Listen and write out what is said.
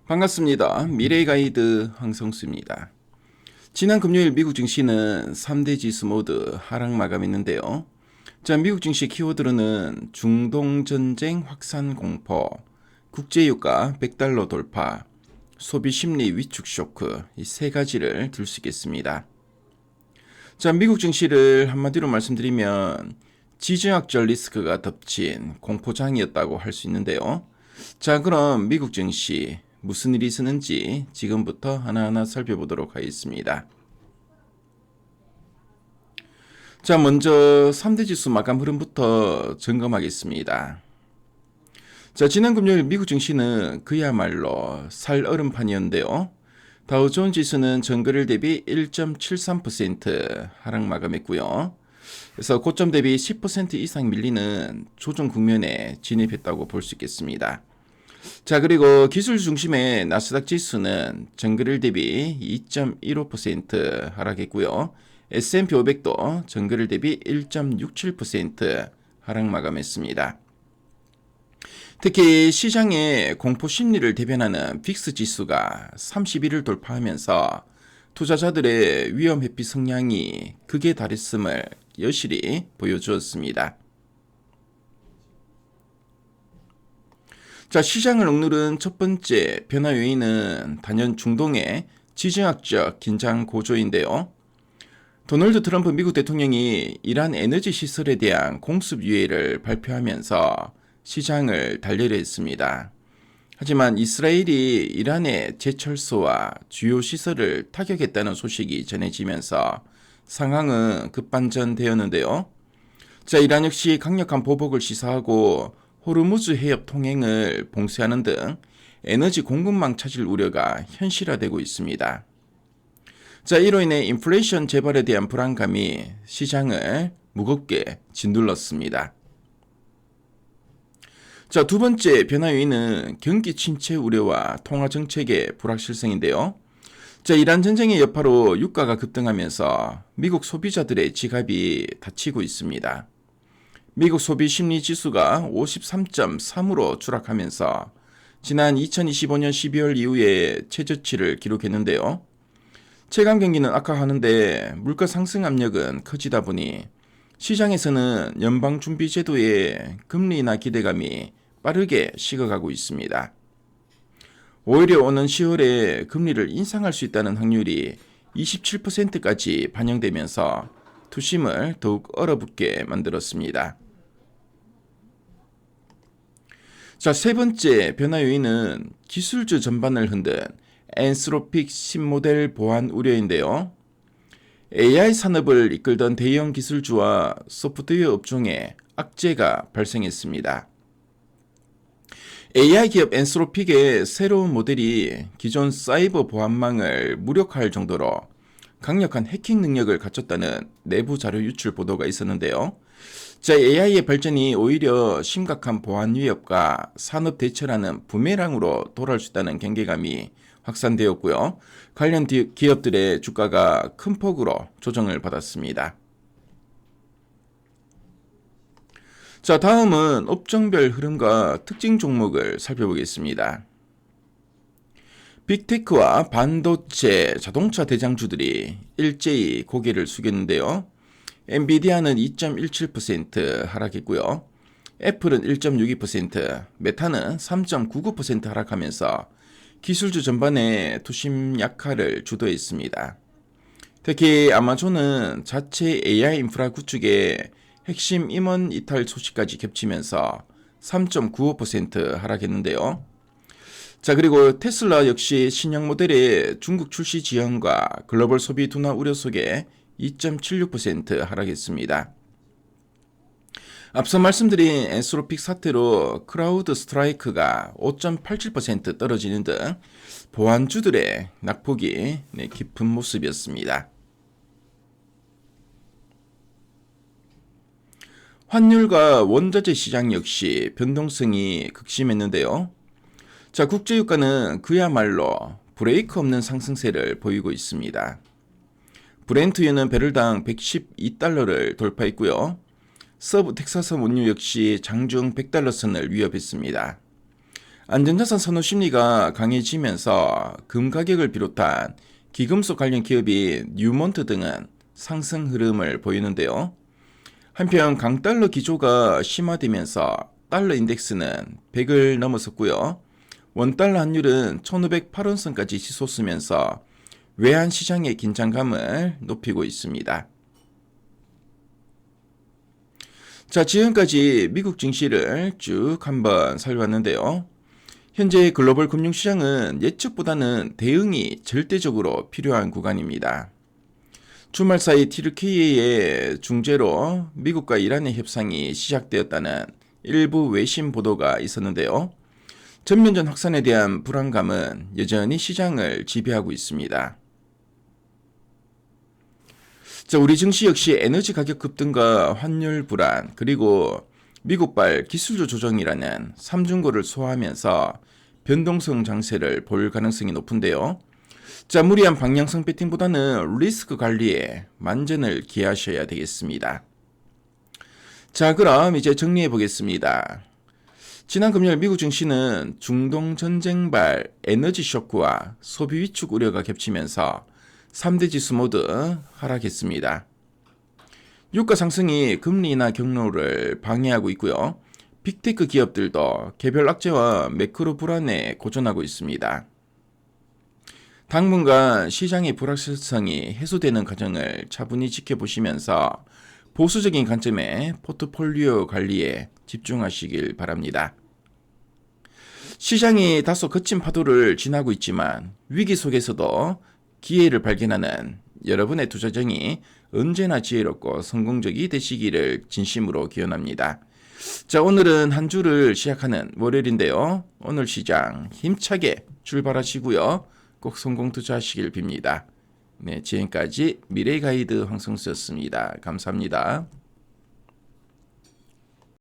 반갑습니다. 미래의 가이드 황성수입니다. 지난 금요일 미국 증시는 3대 지수 모두 하락 마감했는데요. 미국 증시 키워드로는 중동전쟁 확산 공포, 국제유가 100달러 돌파, 소비심리 위축 쇼크 이 세 가지를 들 수 있겠습니다. 미국 증시를 한마디로 말씀드리면 지정학적 리스크가 덮친 공포장이었다고 할 수 있는데요. 그럼 미국 증시 무슨 일이 있었는지 지금부터 하나하나 살펴보도록 하겠습니다. 먼저 3대 지수 마감 흐름부터 점검하겠습니다. 지난 금요일 미국 증시는 그야말로 살얼음판이었는데요. 다우존 지수는 전거래일 대비 1.73% 하락 마감했고요. 그래서 고점 대비 10% 이상 밀리는 조정 국면에 진입했다고 볼 수 있겠습니다. 그리고 기술 중심의 나스닥 지수는 전거래일 대비 2.15% 하락했고요. S&P 500도 전거래일 대비 1.67% 하락 마감했습니다. 특히 시장의 공포 심리를 대변하는 빅스 지수가 31을 돌파하면서 투자자들의 위험 회피 성향이 극에 달했음을 여실히 보여주었습니다. 시장을 억누른 첫 번째 변화 요인은 단연 중동의 지정학적 긴장 고조인데요. 도널드 트럼프 미국 대통령이 이란 에너지 시설에 대한 공습 유예를 발표하면서 시장을 달래려 했습니다. 하지만 이스라엘이 이란의 제철소와 주요 시설을 타격했다는 소식이 전해지면서 상황은 급반전되었는데요. 이란 역시 강력한 보복을 시사하고 호르무즈 해협 통행을 봉쇄하는 등 에너지 공급망 차질 우려가 현실화되고 있습니다. 이로 인해 인플레이션 재발에 대한 불안감이 시장을 무겁게 짓눌렀습니다. 두 번째 변화 요인은 경기 침체 우려와 통화 정책의 불확실성인데요. 이란 전쟁의 여파로 유가가 급등하면서 미국 소비자들의 지갑이 닫히고 있습니다. 미국 소비 심리 지수가 53.3으로 추락하면서 지난 2025년 12월 이후에 최저치를 기록했는데요. 체감 경기는 악화하는데 물가 상승 압력은 커지다 보니 시장에서는 연방준비제도의 금리 인하 기대감이 빠르게 식어가고 있습니다. 오히려 오는 10월에 금리를 인상할 수 있다는 확률이 27%까지 반영되면서 투심을 더욱 얼어붙게 만들었습니다. 세 번째 변화 요인은 기술주 전반을 흔든 엔스로픽 신모델 보안 우려인데요. AI 산업을 이끌던 대형 기술주와 소프트웨어 업종에 악재가 발생했습니다. AI 기업 엔스로픽의 새로운 모델이 기존 사이버 보안망을 무력화할 정도로 강력한 해킹 능력을 갖췄다는 내부 자료 유출 보도가 있었는데요. AI의 발전이 오히려 심각한 보안 위협과 산업 대처라는 부메랑으로 돌아올 수 있다는 경계감이 확산되었고요. 관련 기업들의 주가가 큰 폭으로 조정을 받았습니다. 다음은 업종별 흐름과 특징 종목을 살펴보겠습니다. 빅테크와 반도체, 자동차 대장주들이 일제히 고개를 숙였는데요. 엔비디아는 2.17% 하락했고요. 애플은 1.62%, 메타는 3.99% 하락하면서 기술주 전반에 투심 약화를 주도했습니다. 특히 아마존은 자체 AI 인프라 구축에 핵심 임원 이탈 소식까지 겹치면서 3.95% 하락했는데요. 그리고 테슬라 역시 신형 모델의 중국 출시 지연과 글로벌 소비 둔화 우려 속에 2.76% 하락했습니다. 앞서 말씀드린 엔스로픽 사태로 크라우드 스트라이크가 5.87% 떨어지는 등 보안주들의 낙폭이 깊은 모습이었습니다. 환율과 원자재 시장 역시 변동성이 극심했는데요. 국제유가는 그야말로 브레이크 없는 상승세를 보이고 있습니다. 브렌트유는 배럴당 112달러를 돌파했고요. 서브 텍사스 원유 역시 장중 100달러 선을 위협했습니다. 안전자산 선호 심리가 강해지면서 금 가격을 비롯한 기금속 관련 기업인 뉴몬트 등은 상승 흐름을 보이는데요. 한편 강달러 기조가 심화되면서 달러 인덱스는 100을 넘어섰고요. 원달러 환율은 1508원선까지 치솟으면서 외환 시장의 긴장감을 높이고 있습니다. 자, 지금까지 미국 증시를 쭉 한번 살펴봤는데요. 현재 글로벌 금융시장은 예측보다는 대응이 절대적으로 필요한 구간입니다. 주말 사이 튀르키예의 중재로 미국과 이란의 협상이 시작되었다는 일부 외신 보도가 있었는데요. 전면전 확산에 대한 불안감은 여전히 시장을 지배하고 있습니다. 자, 우리 증시 역시 에너지 가격 급등과 환율 불안, 그리고 미국발 기술주 조정이라는 3중고를 소화하면서 변동성 장세를 볼 가능성이 높은데요. 자, 무리한 방향성 배팅보다는 리스크 관리에 만전을 기하셔야 되겠습니다. 자, 그럼 이제 정리해 보겠습니다. 지난 금요일 미국 증시는 중동 전쟁발 에너지 쇼크와 소비 위축 우려가 겹치면서 3대 지수 모두 하락했습니다. 유가 상승이 금리 인하 경로를 방해하고 있고요. 빅테크 기업들도 개별 악재와 매크로 불안에 고전하고 있습니다. 당분간 시장의 불확실성이 해소되는 과정을 차분히 지켜보시면서 보수적인 관점의 포트폴리오 관리에 집중하시길 바랍니다. 시장이 다소 거친 파도를 지나고 있지만 위기 속에서도 기회를 발견하는 여러분의 투자정이 언제나 지혜롭고 성공적이 되시기를 진심으로 기원합니다. 자, 오늘은 한 주를 시작하는 월요일인데요. 오늘 시장 힘차게 출발하시고요. 꼭 성공 투자하시길 빕니다. 네, 지금까지 미래가이드 황성수였습니다. 감사합니다.